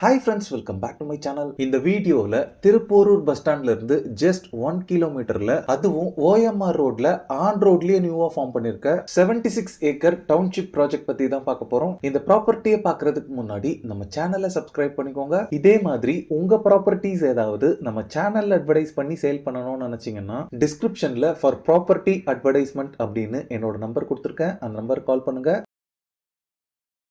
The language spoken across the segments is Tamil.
Hi friends, welcome back to my channel. இந்த வீடியோல திருப்போரூர் பஸ் ஸ்டாண்ட்ல இருந்து ஜஸ்ட் 1 கிலோமீட்டர்ல அதுவும் OMR ரோட்ல ஆன் ரோட்லயே நியூவா ஃபார்ம் பண்ணிருக்க 76 ஏக்கர் டவுன்ஷிப் ப்ராஜெக்ட் பத்தி தான் பார்க்க போறோம். இந்த ப்ராப்பர்ட்டியை பார்க்கிறதுக்கு முன்னாடி நம்ம சேனலை சப்ஸ்கிரைப் பண்ணிக்கோங்க. இதே மாதிரி உங்க ப்ராப்பர்ட்டிஸ் ஏதாவது நம்ம சேனல்ல அட்வர்டைஸ் பண்ணி சேல் பண்ணணும்னு நினைச்சீங்கன்னா டிஸ்கிரிப்ஷன்ல ஃபார் ப்ராப்பர்ட்டி அட்வர்டைஸ்மெண்ட் அப்படின்னு என்னோட நம்பர் கொடுத்துருக்கேன். அந்த நம்பர் கால் பண்ணுங்க.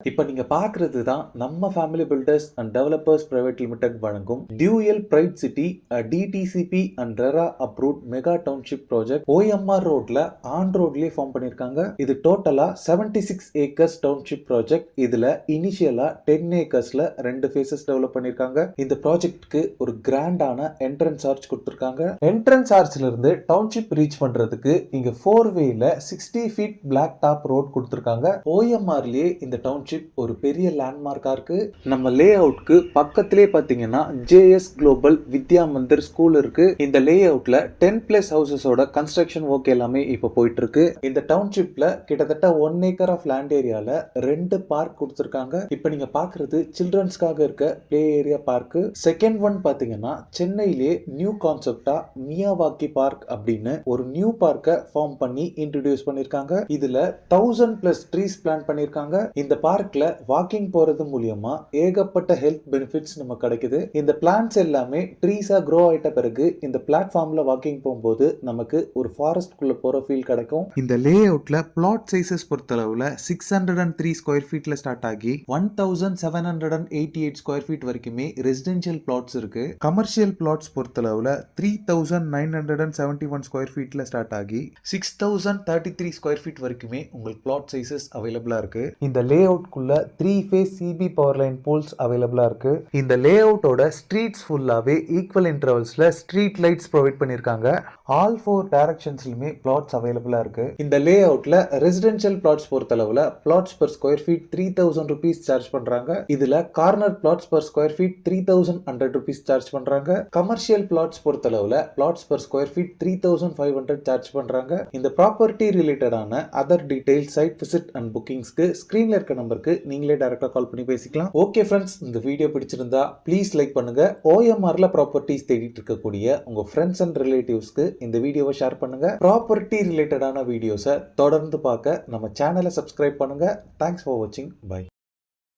இப்போ நீங்க பார்க்கிறது தான் நம்ம family builders and developers private limited வழங்கும் dual bright city DTCP and RERA approved mega township project OMR ரோட்ல ஆன் ரோட்லயே ஃபார்ம் பண்ணிருக்காங்க. இது டோட்டலா 76 ஏக்கர்ஸ் டவுன்ஷிப் ப்ராஜெக்ட். இதுல இனிஷியலா 10 ஏக்கர்ஸ்ல 2 ஃபேசஸ் டெவலப் பண்ணிருக்காங்க. இந்த ப்ராஜெக்ட்க்கு ஒரு கிராண்டான என்ட்ரன்ஸ் ஆர்ச் கொடுத்திருக்காங்க. என்ட்ரன்ஸ் ஆர்ச்ல இருந்து டவுன்ஷிப் ரீச் பண்றதுக்கு இங்க 4 வேல 60 ஃபீட் பிளாக் டாப் ரோட் கொடுத்திருக்காங்க. OMRலயே இந்த டவுன்ஷிப் ஒரு பெரிய லேண்ட்மார்க்கா இருக்கு. நம்ம லே அவுட்க்கு பக்கத்திலே பாத்தீங்கன்னா JS global Vidya Mandir school இருக்கு. இந்த லே அவுட்ல 10+ ஹவுசஸோட கன்ஸ்ட்ரக்ஷன் ஒர்க் எல்லாமே இப்ப போயிட்டு இருக்கு. இந்த டவுன்ஷிப்ல கிட்டத்தட்ட 1 ஏக்கர் ஆஃப் லேண்ட் ஏரியால 2 பார்க் கொடுத்திருக்காங்க. இப்ப நீங்க பாக்குறது சில்ட்ரன்ஸ்க்காக இருக்க play area park. Second one பாத்தீங்கன்னா சென்னையிலே நியூ கான்செப்டா மியாவாக்கி பார்க் அப்படின்னு ஒரு நியூ பார்க்க ஃபார்ம் பண்ணி இன்ட்ரோடியூஸ் பண்ணிருக்காங்க. இதுல 1000+ ட்ரீஸ் பிளான் பண்ணிருக்காங்க. இந்த பார்க்ல வாக்கிங் போறது மூலமா ஏகப்பட்ட ஹெல்த் பெனிஃபிட்ஸ் நமக்கு கிடைக்குது. இந்த பிளான்ட்ஸ் எல்லாமே ட்ரீஸா க்ரோ ஆயிட்ட பிறகு இந்த பிளாட்ஃபார்ம்ல வாக்கிங் போகும்போது நமக்கு ஒரு ஃபாரஸ்ட் குள்ள போற ஃபீல் கிடைக்கும். இந்த லே அவுட்ல பிளாட் சைஸஸ் பொறுத்தளவுல 603 ஸ்கொயர் ஃபீட்ல ஸ்டார்ட் ஆகி 1788 ஸ்கொயர் ஃபீட் வரைக்குமே ரெசிடென்ஷியல் பிளாட்ஸ் இருக்கு. கமர்ஷியல் பிளாட்ஸ் பொறுத்தளவுல 3971 ஸ்கொயர் ஃபீட்ல ஸ்டார்ட் ஆகி 6033 ஸ்கொயர் ஃபீட் வரைக்குமே உங்களுக்கு பிளாட் சைஸஸ் அவைலபிளா இருக்கு. இந்த லே அவுட்குள்ள 3 phase CB power line poles அவைலபிளா இருக்கு. இந்த லே அவுட்டோட ஸ்ட்ரீட்ஸ் ஃபுல்லாவே ஈக்குவல் இன்டர்வல்ஸ்ல ஸ்ட்ரீட் லைட்ஸ் ப்ரொவைட் பண்ணிருக்காங்க. ஆல் 4 டைரக்ஷன்ஸ்லயுமே பிளாட்ஸ் அவைலபிளா இருக்கு. இந்த லே அவுட்ல ரெசிடென்ஷியல் பிளாட்ஸ் பொறுத்தளவுல plots per square feet 3000 rupees charge பண்றாங்க. இதுல corner plots per square feet 3100 rupees charge பண்றாங்க. கமர்ஷியல் பிளாட்ஸ் பொறுத்தளவுல plots per square feet 3500 charge பண்றாங்க. இந்த ப்ராப்பர்ட்டி ரிலேட்டடான other details, side visit and புக்கிங்ஸ்க்கு ஸ்கிரீன்ல இருக்க நம்பருக்கு நீங்களே டைரக்டா கால் பண்ணி பேசிக்கலாம். ஓகே ஃப்ரெண்ட்ஸ், இந்த வீடியோ பிடிச்சிருந்தா ப்ளீஸ் லைக் பண்ணுங்க. OMRல ப்ராப்பர்ட்டிஸ் தேடிட்டு இருக்கக்கூடிய உங்க ஃப்ரெண்ட்ஸ் அண்ட் ரிலேட்டிவ்ஸ்க்கு இந்த வீடியோவை ஷேர் பண்ணுங்க. ப்ராப்பர்ட்டி ரிலேட்டடான வீடியோஸை தொடர்ந்து பார்க்க நம்ம சேனலை சப்ஸ்கிரைப் பண்ணுங்க. தேங்க்ஸ் ஃபார் வாட்சிங். பை.